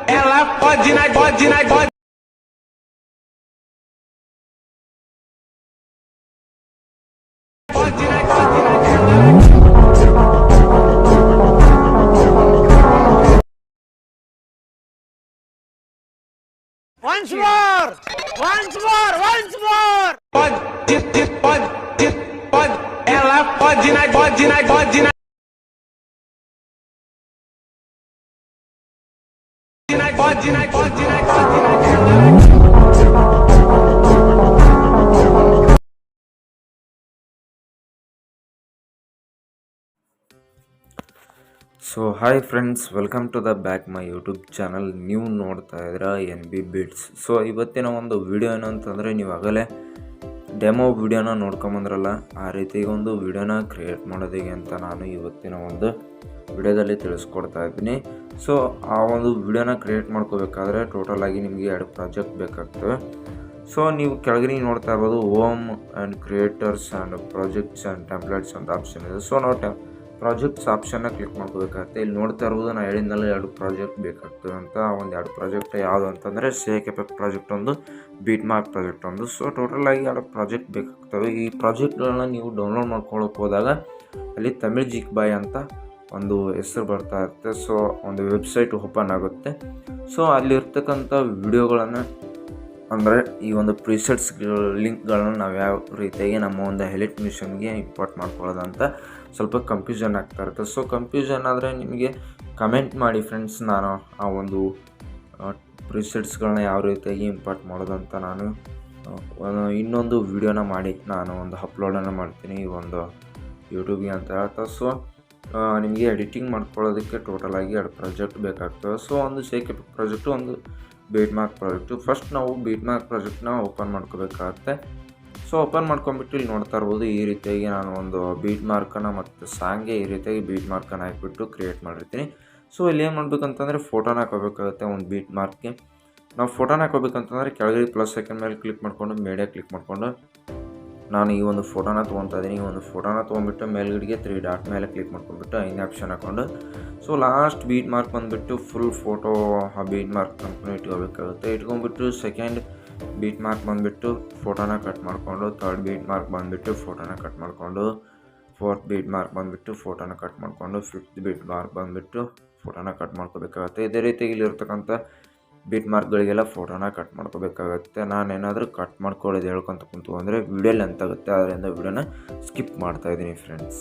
ela pode pode. Once more! Once more! Once more! Pode, ela pode pode. So hi friends, welcome to the back my YouTube channel. ನೀವು ನೋಡ್ತಾ ಇದ್ದೀರಾ BEATZ. So ಇವತ್ತಿನ ಒಂದು video ಏನು ಅಂತಂದರೆ, ನೀವು ಆಗಲೇ ಡೆಮೋ ವಿಡಿಯೋನ ನೋಡ್ಕೊಂಬಂದ್ರಲ್ಲ, ಆ ರೀತಿ ಒಂದು ವಿಡಿಯೋನ ಕ್ರಿಯೇಟ್ ಮಾಡೋದಿಗೆ ಅಂತ ನಾನು ಇವತ್ತಿನ ಒಂದು ವಿಡಿಯೋದಲ್ಲಿ ತಿಳಿಸ್ಕೊಡ್ತಾ ಇದ್ದೀನಿ. ಸೊ ಆ ಒಂದು ವಿಡಿಯೋನ ಕ್ರಿಯೇಟ್ ಮಾಡ್ಕೋಬೇಕಾದ್ರೆ ಟೋಟಲಾಗಿ ನಿಮಗೆ 2 ಪ್ರಾಜೆಕ್ಟ್ ಬೇಕಾಗ್ತವೆ. ಸೊ ನೀವು ಕೆಳಗಡೆ ನೋಡ್ತಾ ಇರ್ಬೋದು home and creators and projects and templates ಅಂತ ಆಪ್ಷನ್ ಇದೆ. ಸೊ ನಾವು ಪ್ರಾಜೆಕ್ಟ್ಸ್ ಆಪ್ಷನ್ನ ಕ್ಲಿಕ್ ಮಾಡ್ಕೋಬೇಕಾಗುತ್ತೆ. ಇಲ್ಲಿ ನೋಡ್ತಾ ಇರ್ಬೋದು ನಾನು ಹೇಳಿದ್ನಲ್ಲ 2 ಪ್ರಾಜೆಕ್ಟ್ ಬೇಕಾಗ್ತವೆ ಅಂತ. ಒಂದು 2 ಪ್ರಾಜೆಕ್ಟ್ ಯಾವುದು ಅಂತಂದರೆ shakeeffect ಪ್ರಾಜೆಕ್ಟ್ ಒಂದು, BEATZ ಪ್ರಾಜೆಕ್ಟ್ ಒಂದು. ಸೊ ಟೋಟಲಾಗಿ 2 ಪ್ರಾಜೆಕ್ಟ್ ಬೇಕಾಗ್ತವೆ. ಈ ಪ್ರಾಜೆಕ್ಟ್ಗಳನ್ನ ನೀವು ಡೌನ್ಲೋಡ್ ಮಾಡ್ಕೊಳ್ಳೋಕೆ ಹೋದಾಗ ಅಲ್ಲಿ 𝗡𝗢𝗧𝗘 ಅಂತ ಒಂದು ಹೆಸರು ಬರ್ತಾ ಇರುತ್ತೆ. ಸೊ ಒಂದು ವೆಬ್ಸೈಟ್ ಓಪನ್ ಆಗುತ್ತೆ. ಸೊ ಅಲ್ಲಿರ್ತಕ್ಕಂಥ ವಿಡಿಯೋಗಳನ್ನು ಅಂದರೆ ಈ ಒಂದು ಪ್ರಿಸೆಟ್ಸ್ ಲಿಂಕ್ಗಳನ್ನು ನಾವು ಯಾವ ರೀತಿಯಾಗಿ ನಮ್ಮ ಒಂದು ಹೈಲೈಟ್ ಮಿಷನ್ಗೆ ಇಂಪೋರ್ಟ್ ಮಾಡ್ಕೊಳ್ಳೋದಂತ ಸ್ವಲ್ಪ ಕನ್ಫ್ಯೂಷನ್ ಆಗ್ತಾ ಇರುತ್ತೆ. ಸೊ ಕನ್ಫ್ಯೂಷನ್ ಆದರೆ ನಿಮಗೆ ಕಮೆಂಟ್ ಮಾಡಿ ಫ್ರೆಂಡ್ಸ್, ನಾನು ಆ ಒಂದು ಪ್ರಿಸೆಟ್ಸ್ಗಳನ್ನ ಯಾವ ರೀತಿಯಾಗಿ ಇಂಪೋರ್ಟ್ ಮಾಡೋದಂತ ನಾನು ಇನ್ನೊಂದು ವಿಡಿಯೋನ ಮಾಡಿ ನಾನು ಒಂದು ಅಪ್ಲೋಡನ್ನು ಮಾಡ್ತೀನಿ ಈ ಒಂದು ಯೂಟ್ಯೂಬ್ಗೆ ಅಂತ ಹೇಳ್ತಾ. ಸೊ ನಿಮಗೆ ಎಡಿಟಿಂಗ್ ಮಾಡ್ಕೊಳ್ಳೋದಕ್ಕೆ ಟೋಟಲಾಗಿ 2 ಪ್ರಾಜೆಕ್ಟ್ ಬೇಕಾಗ್ತವೆ. ಸೊ ಒಂದು shakeeffect ಪ್ರಾಜೆಕ್ಟು, ಒಂದು BEATZ ಪ್ರಾಜೆಕ್ಟು. ಫಸ್ಟ್ ನಾವು BEATZ ಪ್ರಾಜೆಕ್ಟ್ನ ಓಪನ್ ಮಾಡ್ಕೋಬೇಕಾಗತ್ತೆ. ಸೊ ಓಪನ್ ಮಾಡ್ಕೊಂಬಿಟ್ಟು ಇಲ್ಲಿ ನೋಡ್ತಾ ಇರ್ಬೋದು ಈ ರೀತಿಯಾಗಿ ನಾನು ಒಂದು BEATZ ಮತ್ತು ಸಾಂಗ್ಗೆ ಈ ರೀತಿಯಾಗಿ BEATZ ಹಾಕಿಬಿಟ್ಟು ಕ್ರಿಯೇಟ್ ಮಾಡಿರ್ತೀನಿ. ಸೊ ಇಲ್ಲಿ ಏನು ಮಾಡಬೇಕಂತಂದರೆ ಫೋಟೋನ ಹಾಕೋಬೇಕಾಗುತ್ತೆ. ಒಂದು BEATZ ನಾವು ಫೋಟೋನ ಹಾಕೋಬೇಕಂತಂದರೆ ಕೆಳಗಡೆ ಪ್ಲಸ್ ಐಕನ್ ಮೇಲೆ ಕ್ಲಿಕ್ ಮಾಡಿಕೊಂಡು ಮೀಡಿಯಾ ಕ್ಲಿಕ್ ಮಾಡಿಕೊಂಡು ನಾನು ಈ ಒಂದು ಫೋಟೋನ ತೊಗೊತಾ ಇದ್ದೀನಿ. ಈ ಒಂದು ಫೋಟೋನ ತೊಗೊಂಡ್ಬಿಟ್ಟು ಮೇಲ್ಗಡೆಗೆ 3 ಡಾಟ್ ಮೇಲೆ ಕ್ಲಿಕ್ ಮಾಡ್ಕೊಂಡ್ಬಿಟ್ಟು ಐದನೇ ಆಪ್ಷನ್ ಹಾಕ್ಕೊಂಡು ಸೊ ಲಾಸ್ಟ್ BEATZ ಬಂದುಬಿಟ್ಟು ಫುಲ್ ಫೋಟೋ ಆ BEATZ ಕಂಪ್ನಿ ಇಟ್ಕೋಬೇಕಾಗುತ್ತೆ. ಇಟ್ಕೊಂಡ್ಬಿಟ್ಟು ಸೆಕೆಂಡ್ BEATZ ಬಂದುಬಿಟ್ಟು ಫೋಟೋನ ಕಟ್ ಮಾಡಿಕೊಂಡು, ಥರ್ಡ್ BEATZ ಬಂದುಬಿಟ್ಟು ಫೋಟೋನ ಕಟ್ ಮಾಡಿಕೊಂಡು, ಫೋರ್ತ್ BEATZ ಬಂದುಬಿಟ್ಟು ಫೋಟೋನ ಕಟ್ ಮಾಡಿಕೊಂಡು, ಫಿಫ್ತ್ BEATZ ಬಂದುಬಿಟ್ಟು ಫೋಟೋನ ಕಟ್ ಮಾಡ್ಕೋಬೇಕಾಗುತ್ತೆ. ಇದೇ ರೀತಿಯಾಗಿ ಇಲ್ಲಿರ್ತಕ್ಕಂಥ BEATZಗಳಿಗೆಲ್ಲ ಫೋಟೋನ ಕಟ್ ಮಾಡ್ಕೋಬೇಕಾಗತ್ತೆ. ನಾನೇನಾದರೂ ಕಟ್ ಮಾಡ್ಕೊಳ್ಳೋದು ಹೇಳ್ಕೊತ ಕುಂತು ಅಂದರೆ ವಿಡಿಯೋ ಲೆಂತ್ ಆಗುತ್ತೆ, ಅದರಿಂದ ವಿಡಿಯೋನ ಸ್ಕಿಪ್ ಮಾಡ್ತಾಯಿದ್ದೀನಿ ಫ್ರೆಂಡ್ಸ್.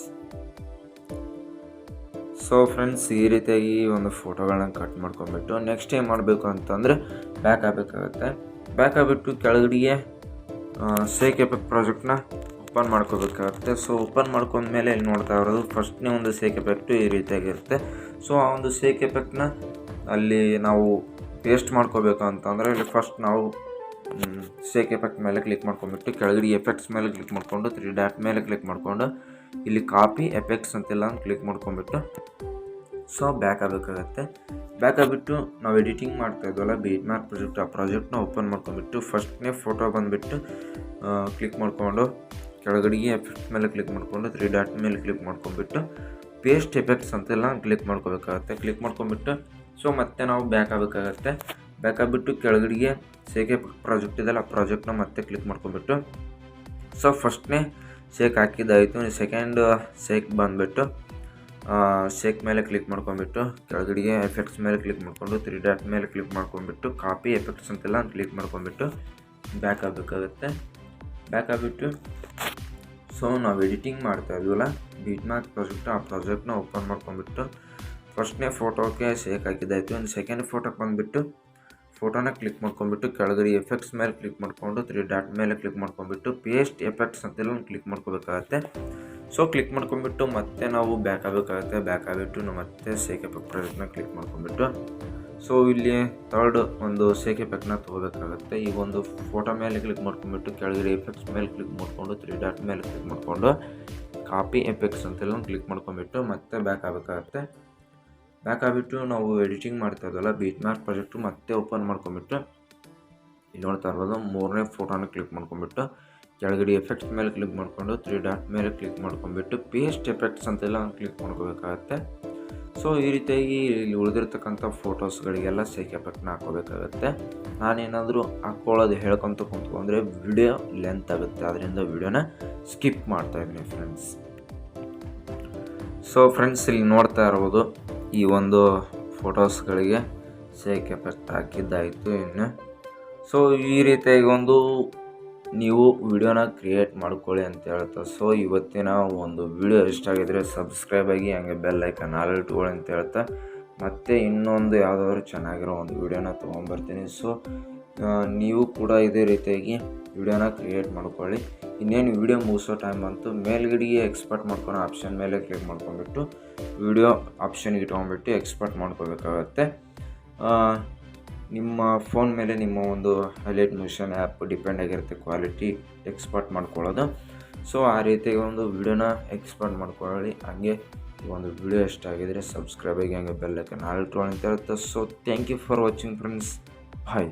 ಸೊ ಫ್ರೆಂಡ್ಸ್, ಈ ರೀತಿಯಾಗಿ ಒಂದು ಫೋಟೋಗಳನ್ನ ಕಟ್ ಮಾಡ್ಕೊಂಡ್ಬಿಟ್ಟು ನೆಕ್ಸ್ಟ್ ಏನು ಮಾಡಬೇಕು ಅಂತಂದರೆ ಬ್ಯಾಕ್ ಆಗಬೇಕಾಗತ್ತೆ. ಬ್ಯಾಕ್ ಆಗಿಬಿಟ್ಟು ಕೆಳಗಡೆಗೆ shakeeffect ಪ್ರಾಜೆಕ್ಟ್ನ ಓಪನ್ ಮಾಡ್ಕೋಬೇಕಾಗುತ್ತೆ. ಸೊ ಓಪನ್ ಮಾಡ್ಕೊಂಡ್ಮೇಲೆ ಇಲ್ಲಿ ನೋಡ್ತಾ ಇರೋದು ಫಸ್ಟ್ನೇ ಒಂದು shakeeffect ಈ ರೀತಿಯಾಗಿರುತ್ತೆ. ಸೊ ಆ ಒಂದು shakeeffectನ ಅಲ್ಲಿ ನಾವು ಪೇಸ್ಟ್ ಮಾಡ್ಕೋಬೇಕು ಅಂತಂದರೆ ಇಲ್ಲಿ ಫಸ್ಟ್ ನಾವು shakeeffect ಮೇಲೆ ಕ್ಲಿಕ್ ಮಾಡ್ಕೊಂಡ್ಬಿಟ್ಟು ಕೆಳಗಡೆ ಎಫೆಕ್ಟ್ಸ್ ಮೇಲೆ ಕ್ಲಿಕ್ ಮಾಡಿಕೊಂಡು 3 ಡಾಟ್ ಮೇಲೆ ಕ್ಲಿಕ್ ಮಾಡಿಕೊಂಡು ಇಲ್ಲಿ ಕಾಪಿ ಎಫೆಕ್ಟ್ಸ್ ಅಂತೆಲ್ಲ ಕ್ಲಿಕ್ ಮಾಡ್ಕೊಂಡ್ಬಿಟ್ಟು ಸೊ ಬ್ಯಾಕ್ ಆಗಬೇಕಾಗತ್ತೆ. ಬ್ಯಾಕ್ ಆಗಿಬಿಟ್ಟು ನಾವು ಎಡಿಟಿಂಗ್ ಮಾಡ್ತಾ ಇದ್ವಲ್ಲ BEATZ ಪ್ರಾಜೆಕ್ಟ್, ಆ ಪ್ರಾಜೆಕ್ಟ್ನ ಓಪನ್ ಮಾಡ್ಕೊಂಡ್ಬಿಟ್ಟು ಫಸ್ಟ್ನೇ ಫೋಟೋ ಬಂದುಬಿಟ್ಟು ಕ್ಲಿಕ್ ಮಾಡಿಕೊಂಡು ಕೆಳಗಡೆಗೆ ಎಫೆಕ್ಟ್ಸ್ ಮೇಲೆ ಕ್ಲಿಕ್ ಮಾಡಿಕೊಂಡು 3 ಡಾಟ್ ಮೇಲೆ ಕ್ಲಿಕ್ ಮಾಡ್ಕೊಂಡ್ಬಿಟ್ಟು ಪೇಸ್ಟ್ ಎಫೆಕ್ಟ್ಸ್ ಅಂತೆಲ್ಲ ಕ್ಲಿಕ್ ಮಾಡ್ಕೋಬೇಕಾಗತ್ತೆ. ಕ್ಲಿಕ್ ಮಾಡ್ಕೊಂಡ್ಬಿಟ್ಟು ಸೊ ಮತ್ತೆ ನಾವು ಬ್ಯಾಕ್ ಆಗಬೇಕಾಗತ್ತೆ. ಬ್ಯಾಕ್ ಆಗಿಬಿಟ್ಟು ಕೆಳಗಡೆಗೆ shakeeffect ಪ್ರಾಜೆಕ್ಟ್ ಇದೆಲ್ಲ ಆ ಪ್ರಾಜೆಕ್ಟ್ನ ಮತ್ತೆ ಕ್ಲಿಕ್ ಮಾಡ್ಕೊಂಡ್ಬಿಟ್ಟು ಸೊ ಫಸ್ಟ್ನೇ ಶೇಕ್ ಹಾಕಿದ್ದಾಯಿತು. ಸೆಕೆಂಡ್ ಶೇಕ್ ಬಂದುಬಿಟ್ಟು ಶೇಕ್ ಮೇಲೆ ಕ್ಲಿಕ್ ಮಾಡ್ಕೊಂಡ್ಬಿಟ್ಟು ಕೆಳಗಡೆಗೆ ಎಫೆಕ್ಟ್ಸ್ ಮೇಲೆ ಕ್ಲಿಕ್ ಮಾಡಿಕೊಂಡು 3 ಡಾಟ್ ಮೇಲೆ ಕ್ಲಿಕ್ ಮಾಡ್ಕೊಂಡ್ಬಿಟ್ಟು ಕಾಪಿ ಎಫೆಕ್ಟ್ಸ್ ಅಂತೆಲ್ಲ ಕ್ಲಿಕ್ ಮಾಡ್ಕೊಂಡ್ಬಿಟ್ಟು ಬ್ಯಾಕ್ ಆಗಬೇಕಾಗತ್ತೆ. ಬ್ಯಾಕ್ ಆಗಿಬಿಟ್ಟು ಸೊ ನಾವು ಎಡಿಟಿಂಗ್ ಮಾಡ್ತಾ ಇದ್ವಲ್ಲ BEATZ ಪ್ರಾಜೆಕ್ಟ್, ಆ ಪ್ರಾಜೆಕ್ಟ್ನ ಓಪನ್ ಮಾಡ್ಕೊಂಡ್ಬಿಟ್ಟು ಫಸ್ಟ್ನೇ ಫೋಟೋಕ್ಕೆ ಶೇಕ್ ಹಾಕಿದ್ದಾಯಿತು. ಒಂದು ಸೆಕೆಂಡ್ ಫೋಟೋಕ್ಕೆ ಬಂದುಬಿಟ್ಟು ಫೋಟೋನ ಕ್ಲಿಕ್ ಮಾಡ್ಕೊಂಡ್ಬಿಟ್ಟು ಕೆಳಗಡೆ ಎಫೆಕ್ಟ್ಸ್ ಮೇಲೆ ಕ್ಲಿಕ್ ಮಾಡಿಕೊಂಡು 3 ಡಾಟ್ ಮೇಲೆ ಕ್ಲಿಕ್ ಮಾಡ್ಕೊಂಡ್ಬಿಟ್ಟು ಪೇಸ್ಟ್ ಎಫೆಕ್ಟ್ಸ್ ಅಂತೆಲ್ಲ ಕ್ಲಿಕ್ ಮಾಡ್ಕೋಬೇಕಾಗತ್ತೆ. ಸೊ ಕ್ಲಿಕ್ ಮಾಡ್ಕೊಂಡ್ಬಿಟ್ಟು ಮತ್ತೆ ನಾವು ಬ್ಯಾಕ್ ಆಗಬೇಕಾಗುತ್ತೆ. ಬ್ಯಾಕ್ ಆಗಿಬಿಟ್ಟು ನಾವು ಮತ್ತೆ shakeeffect ಪ್ರಾಜೆಕ್ಟ್ನ ಕ್ಲಿಕ್ ಮಾಡ್ಕೊಂಡ್ಬಿಟ್ಟು ಸೊ ಇಲ್ಲಿ ಥರ್ಡ್ ಒಂದು shakeeffectನ ತೊಗೋಬೇಕಾಗುತ್ತೆ. ಈಗ ಒಂದು ಫೋಟೋ ಮೇಲೆ ಕ್ಲಿಕ್ ಮಾಡ್ಕೊಂಡ್ಬಿಟ್ಟು ಕೆಳಗಡೆ ಎಫೆಕ್ಟ್ಸ್ ಮೇಲೆ ಕ್ಲಿಕ್ ಮಾಡಿಕೊಂಡು 3 ಡಾಟ್ ಮೇಲೆ ಕ್ಲಿಕ್ ಮಾಡಿಕೊಂಡು ಕಾಪಿ ಎಫೆಕ್ಟ್ಸ್ ಅಂತೆಲ್ಲ ಕ್ಲಿಕ್ ಮಾಡ್ಕೊಂಡ್ಬಿಟ್ಟು ಮತ್ತೆ ಬ್ಯಾಕ್ ಆಗಬೇಕಾಗುತ್ತೆ. ಬ್ಯಾಕ್ ಆಗಿಬಿಟ್ಟು ನಾವು ಎಡಿಟಿಂಗ್ ಮಾಡ್ತಾ ಇದ್ವಲ್ಲ BEATZ ಪ್ರಾಜೆಕ್ಟು ಮತ್ತೆ ಓಪನ್ ಮಾಡ್ಕೊಂಡ್ಬಿಟ್ಟು ಇಲ್ಲಿ ನೋಡ್ತಾ ಇರ್ಬೋದು ಮೂರನೇ ಫೋಟೋನ ಕ್ಲಿಕ್ ಮಾಡ್ಕೊಂಡ್ಬಿಟ್ಟು ಕೆಳಗಡೆ ಎಫೆಕ್ಟ್ಸ್ ಮೇಲೆ ಕ್ಲಿಕ್ ಮಾಡಿಕೊಂಡು 3 ಡಾಟ್ ಮೇಲೆ ಕ್ಲಿಕ್ ಮಾಡ್ಕೊಂಡ್ಬಿಟ್ಟು ಪೇಸ್ಟ್ ಎಫೆಕ್ಟ್ಸ್ ಅಂತೆಲ್ಲ ಕ್ಲಿಕ್ ಮಾಡ್ಕೋಬೇಕಾಗತ್ತೆ. ಸೊ ಈ ರೀತಿಯಾಗಿ ಇಲ್ಲಿ ಉಳಿದಿರ್ತಕ್ಕಂಥ ಫೋಟೋಸ್ಗಳಿಗೆಲ್ಲ ಶೇಕ್ ಎಫೆಕ್ಟ್ನ ಹಾಕೋಬೇಕಾಗತ್ತೆ. ನಾನೇನಾದರೂ ಹಾಕ್ಕೊಳ್ಳೋದು ಹೇಳ್ಕೊತ ಕುಂತ್ಕೊಂಡ್ರೆ ವಿಡಿಯೋ ಲೆಂತ್ ಆಗುತ್ತೆ, ಅದರಿಂದ ವಿಡಿಯೋನ ಸ್ಕಿಪ್ ಮಾಡ್ತಾಯಿದ್ದೀನಿ ಫ್ರೆಂಡ್ಸ್. ಸೊ ಫ್ರೆಂಡ್ಸ್, ಇಲ್ಲಿ ನೋಡ್ತಾ ಇರ್ಬೋದು ಈ ಒಂದು ಫೋಟೋಸ್ಗಳಿಗೆ ಶೇಕ್ ಎಫೆಕ್ಟ್ ಹಾಕಿದ್ದಾಯಿತು. ಇನ್ನು ಸೊ ಈ ರೀತಿಯಾಗಿ ಒಂದು ನೀವು ವಿಡಿಯೋನ ಕ್ರಿಯೇಟ್ ಮಾಡ್ಕೊಳ್ಳಿ ಅಂತ ಹೇಳ್ತಾ, ಸೊ ಇವತ್ತಿನ ಒಂದು ವಿಡಿಯೋ ಇಷ್ಟ ಆಗಿದ್ರೆ ಸಬ್ಸ್ಕ್ರೈಬ್ ಆಗಿ, ಹಂಗೆ ಬೆಲ್ ಐಕನ್ ಆಲ್ ಇಟ್ಕೊಳ್ಳಿ ಅಂತ ಹೇಳ್ತಾ ಮತ್ತೆ ಇನ್ನೊಂದು ಯಾವುದಾದ್ರೂ ಚೆನ್ನಾಗಿರೋ ಒಂದು ವಿಡಿಯೋನ ತೊಗೊಂಬರ್ತೀನಿ. ಸೊ ನೀವು ಕೂಡ ಇದೇ ರೀತಿಯಾಗಿ ವಿಡಿಯೋನ ಕ್ರಿಯೇಟ್ ಮಾಡ್ಕೊಳ್ಳಿ. ಇನ್ನೇನು ವಿಡಿಯೋ ಮುಗಿಸೋ ಟೈಮ್ ಬಂತು, ಮೇಲ್ಗಡೆಗೆ ಎಕ್ಸ್ಪೋರ್ಟ್ ಮಾಡ್ಕೊಳೋ ಆಪ್ಷನ್ ಮೇಲೆ ಕ್ಲಿಕ್ ಮಾಡ್ಕೊಂಡ್ಬಿಟ್ಟು ವಿಡಿಯೋ ಆಪ್ಷನ್ಗೆ ಇಟ್ಕೊಂಡ್ಬಿಟ್ಟು ಎಕ್ಸ್ಪೋರ್ಟ್ ಮಾಡ್ಕೋಬೇಕಾಗತ್ತೆ. ನಿಮ್ಮ ಫೋನ್ ಮೇಲೆ ನಿಮ್ಮ ಒಂದು ಹೈಲೈಟ್ ಮೋಷನ್ ಆ್ಯಪ್ ಡಿಪೆಂಡ್ ಆಗಿರುತ್ತೆ ಕ್ವಾಲಿಟಿ ಎಕ್ಸ್ಪೋರ್ಟ್ ಮಾಡ್ಕೊಳ್ಳೋದು. ಸೊ ಆ ರೀತಿಯಾಗಿ ಒಂದು ವಿಡಿಯೋನ ಎಕ್ಸ್ಪೋರ್ಟ್ ಮಾಡ್ಕೊಳ್ಳಿ. ಹಂಗೆ ಈ ಒಂದು ವಿಡಿಯೋ ಇಷ್ಟ ಆಗಿದರೆ ಸಬ್ಸ್ಕ್ರೈಬ್ ಆಗಿ, ಹಂಗೆ ಬೆಲ್ ಐಕನ್ ಆಲ್ ಇಟ್ಕೊಳ್ಳಿ ಅಂತ ಹೇಳ್ತಾ. So thank you for watching friends. Bye.